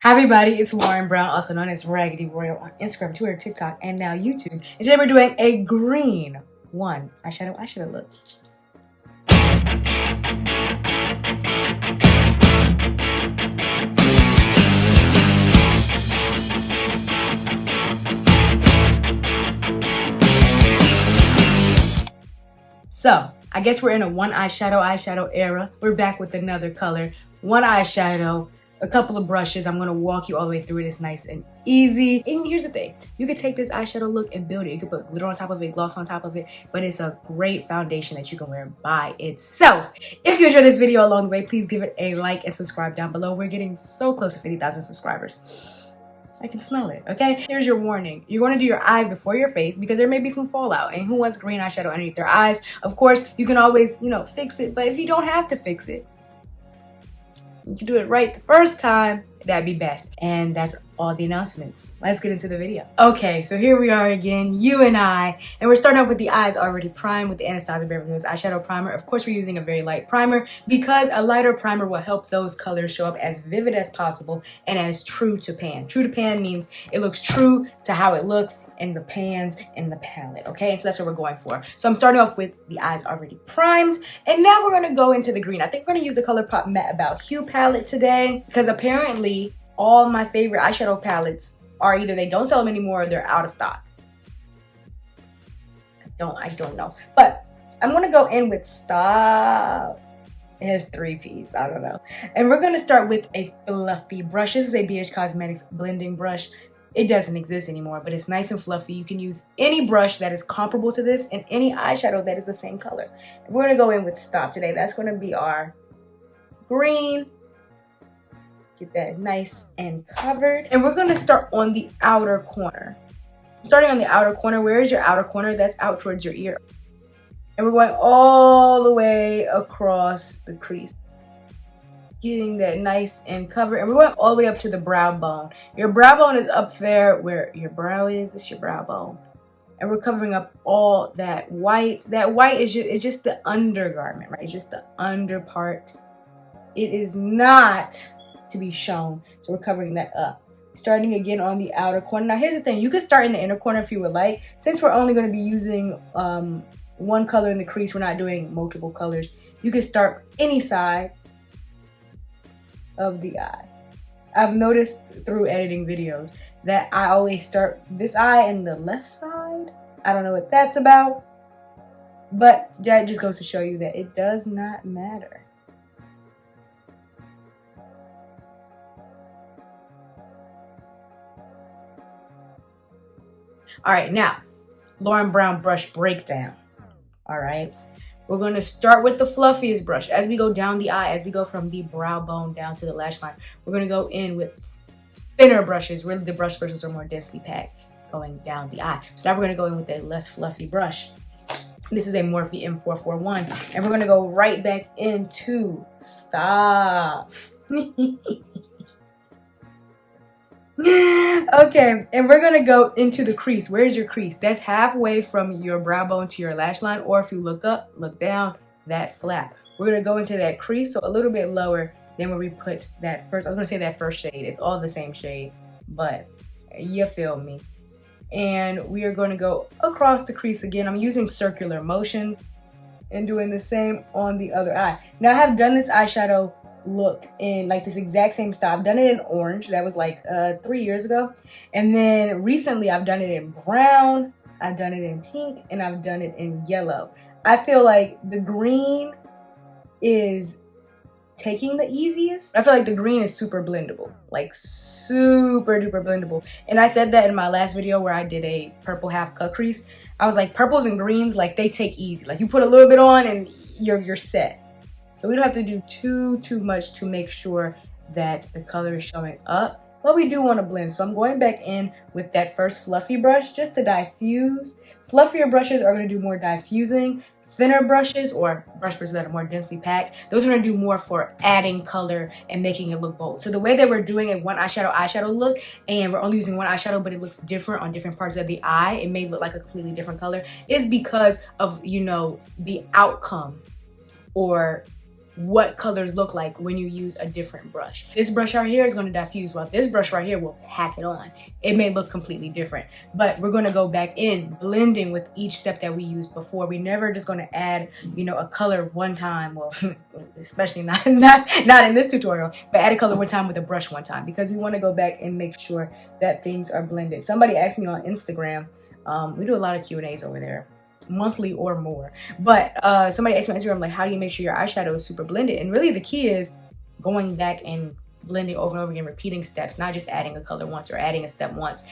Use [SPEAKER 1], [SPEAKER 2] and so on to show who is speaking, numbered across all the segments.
[SPEAKER 1] Hi everybody, it's Lauren Brown, also known as Raggedy Royal on Instagram, Twitter, TikTok, and now YouTube. And today we're doing a green eyeshadow look. So, I guess we're in a one eyeshadow era. We're back with another color, one eyeshadow, a couple of brushes. I'm gonna walk you all the way through it. It's nice and easy. And here's the thing, you could take this eyeshadow look and build it. You could put glitter on top of it, gloss on top of it, but it's a great foundation that you can wear by itself. If you enjoyed this video along the way, please give it a like and subscribe down below. We're getting so close to 50,000 subscribers. I can smell it, okay? Here's your warning. You're gonna do your eyes before your face because there may be some fallout, and who wants green eyeshadow underneath their eyes? Of course, you can always, fix it, but if you don't have to fix it, you can do it right the first time, that'd be best. And that's all the announcements. Let's get into the video. Okay, so here we are again, you and I, and we're starting off with the eyes already primed with the Anastasia Beverly eyeshadow primer. Of course, we're using a very light primer because a lighter primer will help those colors show up as vivid as possible and as true to pan. True to pan means it looks true to how it looks in the pans and the palette, okay? So that's what we're going for. So I'm starting off with the eyes already primed, and now we're gonna go into the green. I think we're gonna use the Colourpop Matte About Hue palette today because apparently all my favorite eyeshadow palettes are either they don't sell them anymore or they're out of stock. I don't know. But I'm gonna go in with Stop. It has 3 P's, I don't know. And we're gonna start with a fluffy brush. This is a BH Cosmetics blending brush. It doesn't exist anymore, but it's nice and fluffy. You can use any brush that is comparable to this and any eyeshadow that is the same color. And we're gonna go in with Stop today. That's gonna be our green. Get that nice and covered. And we're gonna start on the outer corner. Starting on the outer corner, where is your outer corner? That's out towards your ear. And we're going all the way across the crease. Getting that nice and covered. And we're going all the way up to the brow bone. Your brow bone is up there where your brow is. This is your brow bone. And we're covering up all that white. That white is just the undergarment, right? It's just the under part. It is not to be shown, so we're covering that up. Starting again on the outer corner. Now here's the thing, you could start in the inner corner if you would like. Since we're only going to be using one color in the crease, we're not doing multiple colors, you can start any side of the eye. I've noticed through editing videos that I always start this eye in the left side. I don't know what that's about, but that just goes to show you that it does not matter. All right, now, Lauren Brown brush breakdown. All right, we're going to start with the fluffiest brush. As we go down the eye, as we go from the brow bone down to the lash line, we're going to go in with thinner brushes. Really, the brush bristles are more densely packed going down the eye. So now we're going to go in with a less fluffy brush. This is a Morphe M441, and we're going to go right back into Stop. Okay, and we're gonna go into the crease. Where's your crease? That's halfway from your brow bone to your lash line, or if you look up, look down, that flap. We're gonna go into that crease, so a little bit lower than where we put that first, I was gonna say that first shade. It's all the same shade, but you feel me. And we are gonna go across the crease again. I'm using circular motions and doing the same on the other eye. Now I have done this eyeshadow look in like this exact same style. I've done it in orange. That was like 3 years ago. And then recently I've done it in brown, I've done it in pink, and I've done it in yellow. I feel like the green is taking the easiest. I feel like the green is super blendable, like super duper blendable. And I said that in my last video where I did a purple half cut crease. I was like, purples and greens, like they take easy. Like you put a little bit on and you're set. So we don't have to do too much to make sure that the color is showing up, but we do want to blend. So I'm going back in with that first fluffy brush just to diffuse. Fluffier brushes are going to do more diffusing. Thinner brushes or brush brushes that are more densely packed, those are going to do more for adding color and making it look bold. So the way that we're doing a one eyeshadow look, and we're only using one eyeshadow, but it looks different on different parts of the eye, it may look like a completely different color, is because of, the outcome or what colors look like when you use a different brush. This brush right here is going to diffuse, while this brush right here will pack it on. It may look completely different, but we're going to go back in, blending with each step that we used before. We never just going to add, you know, a color one time. Well, especially not in this tutorial, but add a color one time with a brush one time, because we want to go back and make sure that things are blended. Somebody asked me on Instagram, we do a lot of Q&As over there, monthly or more, but somebody asked me on Instagram, like, how do you make sure your eyeshadow is super blended? And really the key is going back and blending over and over again, repeating steps, not just adding a color once or adding a step once.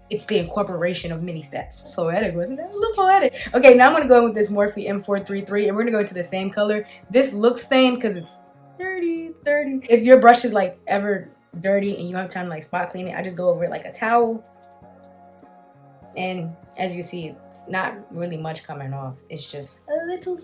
[SPEAKER 1] It's the incorporation of many steps. It's poetic, wasn't it? A little poetic. Okay, now I'm going to go in with this Morphe M433, and we're going to go into the same color. This looks stained because it's dirty. It's dirty. If your brush is like ever dirty and you don't have time to like spot clean it, I just go over it like a towel. And as you see, it's not really much coming off. It's just a little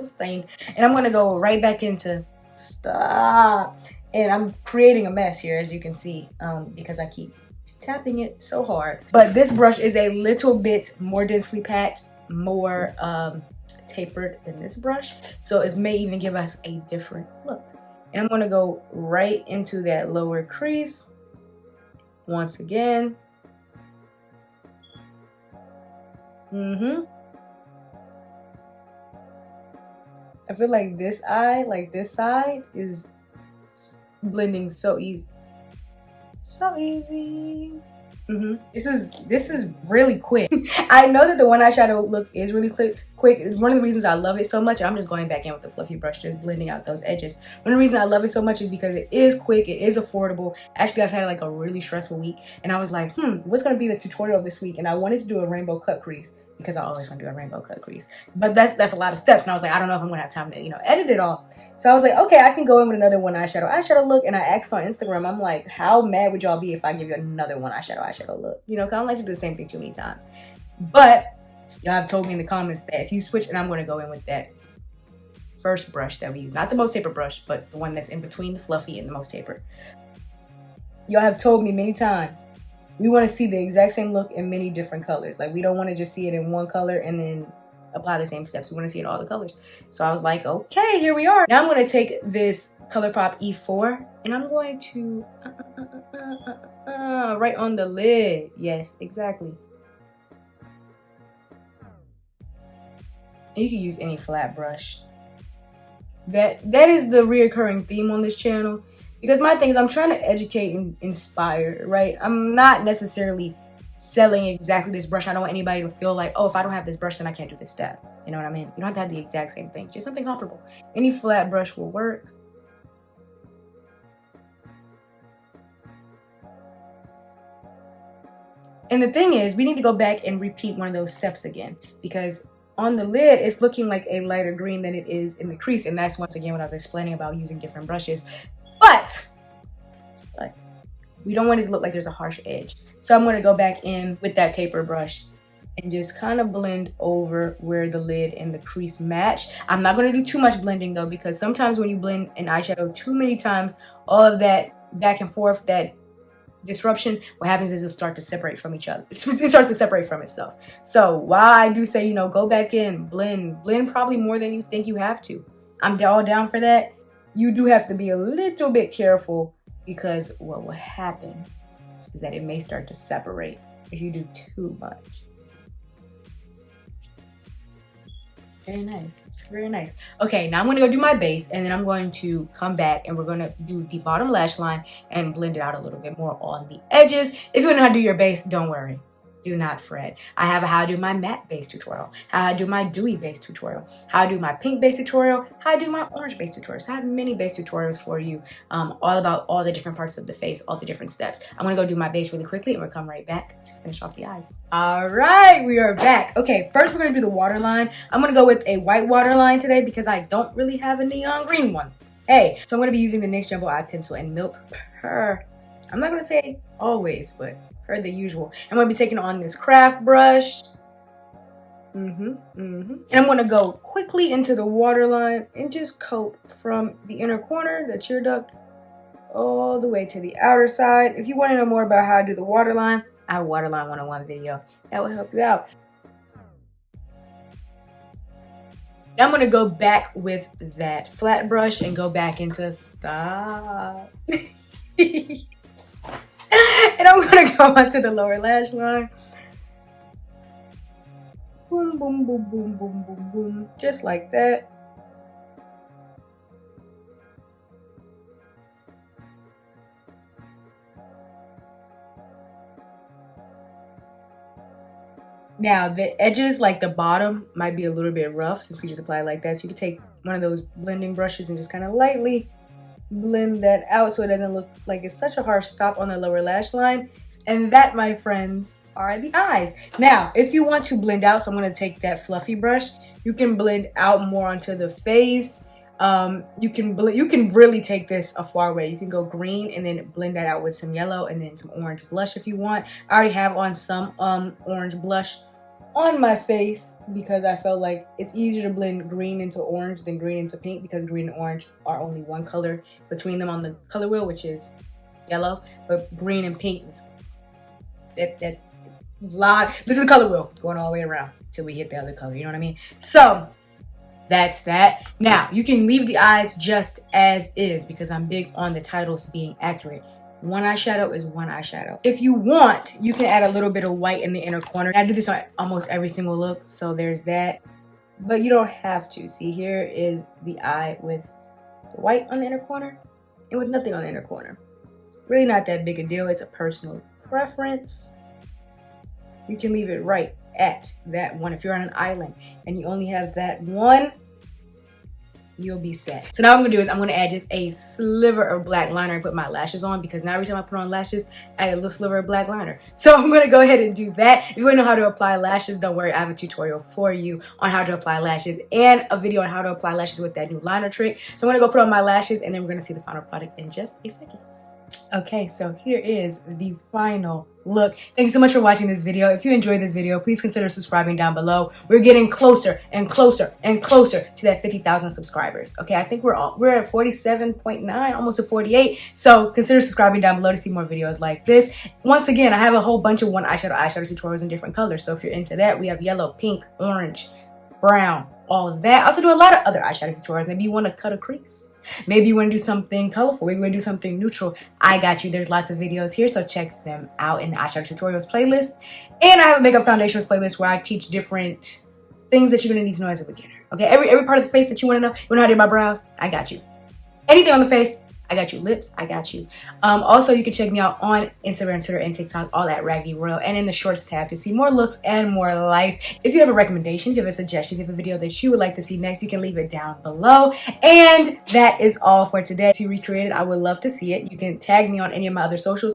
[SPEAKER 1] stain. And I'm gonna go right back into stop. And I'm creating a mess here, as you can see, because I keep tapping it so hard. But this brush is a little bit more densely packed, more tapered than this brush. So it may even give us a different look. And I'm gonna go right into that lower crease once again. I feel like this eye, like this side, is blending so easy. So easy. This is really quick. I know that the one eyeshadow look is really quick. One of the reasons I love it so much, I'm just going back in with the fluffy brush, just blending out those edges. One of the reasons I love it so much is because it is quick, it is affordable. Actually, I've had like a really stressful week, and I was like, what's gonna be the tutorial this week? And I wanted to do a rainbow cut crease, because I always want to do a rainbow cut crease. But that's a lot of steps, and I was like, I don't know if I'm gonna have time to, you know, edit it all. So I was like, okay, I can go in with another one eyeshadow look. And I asked on Instagram, I'm like, how mad would y'all be if I give you another one eyeshadow look? You know, 'cause I don't like to do the same thing too many times. But y'all have told me in the comments that if you switch, and I'm gonna go in with that first brush that we use, not the most tapered brush, but the one that's in between the fluffy and the most tapered. Y'all have told me many times, we want to see the exact same look in many different colors. Like, we don't want to just see it in one color and then apply the same steps. We want to see it in all the colors. So I was like, okay, here we are. Now I'm going to take this Colourpop E4, and I'm going to right on the lid. Yes, exactly. And you can use any flat brush. That is the reoccurring theme on this channel. Because my thing is, I'm trying to educate and inspire, right? I'm not necessarily selling exactly this brush. I don't want anybody to feel like, oh, if I don't have this brush, then I can't do this step. You know what I mean? You don't have to have the exact same thing. Just something comfortable. Any flat brush will work. And the thing is, we need to go back and repeat one of those steps again. Because on the lid, it's looking like a lighter green than it is in the crease. And that's once again what I was explaining about using different brushes. But we don't want it to look like there's a harsh edge. So I'm going to go back in with that taper brush and just kind of blend over where the lid and the crease match. I'm not going to do too much blending though, because sometimes when you blend an eyeshadow too many times, all of that back and forth, that disruption, what happens is it'll start to separate from each other. It starts to separate from itself. So while I do say, you know, go back in, blend probably more than you think you have to. I'm all down for that. You do have to be a little bit careful, because what will happen is that it may start to separate if you do too much. Very nice, very nice. Okay, now I'm gonna go do my base, and then I'm going to come back and we're gonna do the bottom lash line and blend it out a little bit more on the edges. If you don't know how to do your base, don't worry. Do not fret. I have a how I do my matte base tutorial, how I do my dewy base tutorial, how I do my pink base tutorial, how I do my orange base tutorial. So I have many base tutorials for you, all about all the different parts of the face, all the different steps. I'm gonna go do my base really quickly, and we'll come right back to finish off the eyes. All right, we are back. Okay, first we're gonna do the waterline. I'm gonna go with a white waterline today because I don't really have a neon green one. Hey, so I'm gonna be using the NYX Jumbo Eye Pencil in Milk Per. I'm not gonna say always, but per the usual. I'm going to be taking on this craft brush. And I'm going to go quickly into the waterline and just coat from the inner corner, the tear duct, all the way to the outer side. If you want to know more about how I do the waterline, I have a waterline 101 video. That will help you out. Now I'm gonna go back with that flat brush and go back into stop. And I'm gonna go onto the lower lash line. Boom, boom, boom, boom, boom, boom, boom. Just like that. Now the edges, like the bottom, might be a little bit rough since we just applied like that. So you can take one of those blending brushes and just kind of lightly blend that out so it doesn't look like it's such a harsh stop on the lower lash line. And that, my friends, are the eyes. Now, if you want to blend out, so I'm going to take that fluffy brush, you can blend out more onto the face. You can really take this a far way. You can go green and then blend that out with some yellow and then some orange blush if you want. I already have on some orange blush on my face because I felt like it's easier to blend green into orange than green into pink, because green and orange are only one color between them on the color wheel, which is yellow, but green and pink is this is the color wheel going all the way around till we hit the other color, you know what I mean? So that's that. Now you can leave the eyes just as is because I'm big on the titles being accurate. One eyeshadow is one eyeshadow. If you want, you can add a little bit of white in the inner corner. I do this on almost every single look, so there's that. But you don't have to. See, here is the eye with the white on the inner corner and with nothing on the inner corner. Really not that big a deal. It's a personal preference. You can leave it right at that one. If you're on an island and you only have that one, you'll be set. So now what I'm gonna do is I'm gonna add just a sliver of black liner and put my lashes on, because now every time I put on lashes, I add a little sliver of black liner. So I'm gonna go ahead and do that. If you wanna know how to apply lashes, don't worry, I have a tutorial for you on how to apply lashes and a video on how to apply lashes with that new liner trick. So I'm gonna go put on my lashes and then we're gonna see the final product in just a second. Okay, so here is the final look. Thank you so much for watching this video. If you enjoyed this video, please consider subscribing down below. We're getting closer and closer and closer to that 50,000 subscribers. Okay, I think we're at 47.9, almost to 48. So consider subscribing down below to see more videos like this. Once again, I have a whole bunch of one eyeshadow tutorials in different colors. So if you're into that, we have yellow, pink, orange, brown, all of that. I also do a lot of other eyeshadow tutorials. Maybe you want to cut a crease. Maybe you want to do something colorful. Maybe you want to do something neutral. I got you. There's lots of videos here, so check them out in the eyeshadow tutorials playlist. And I have a makeup foundations playlist where I teach different things that you're going to need to know as a beginner. Okay, every part of the face that you want to know. You want to know how to do my brows? I got you. Anything on the face, I got you. Lips, I got you. Also, you can check me out on Instagram, Twitter, and TikTok, all at Raggedy Royal, and in the shorts tab to see more looks and more life. If you have a recommendation, if you have a suggestion, if you have a video that you would like to see next, you can leave it down below. And that is all for today. If you recreate it, I would love to see it. You can tag me on any of my other socials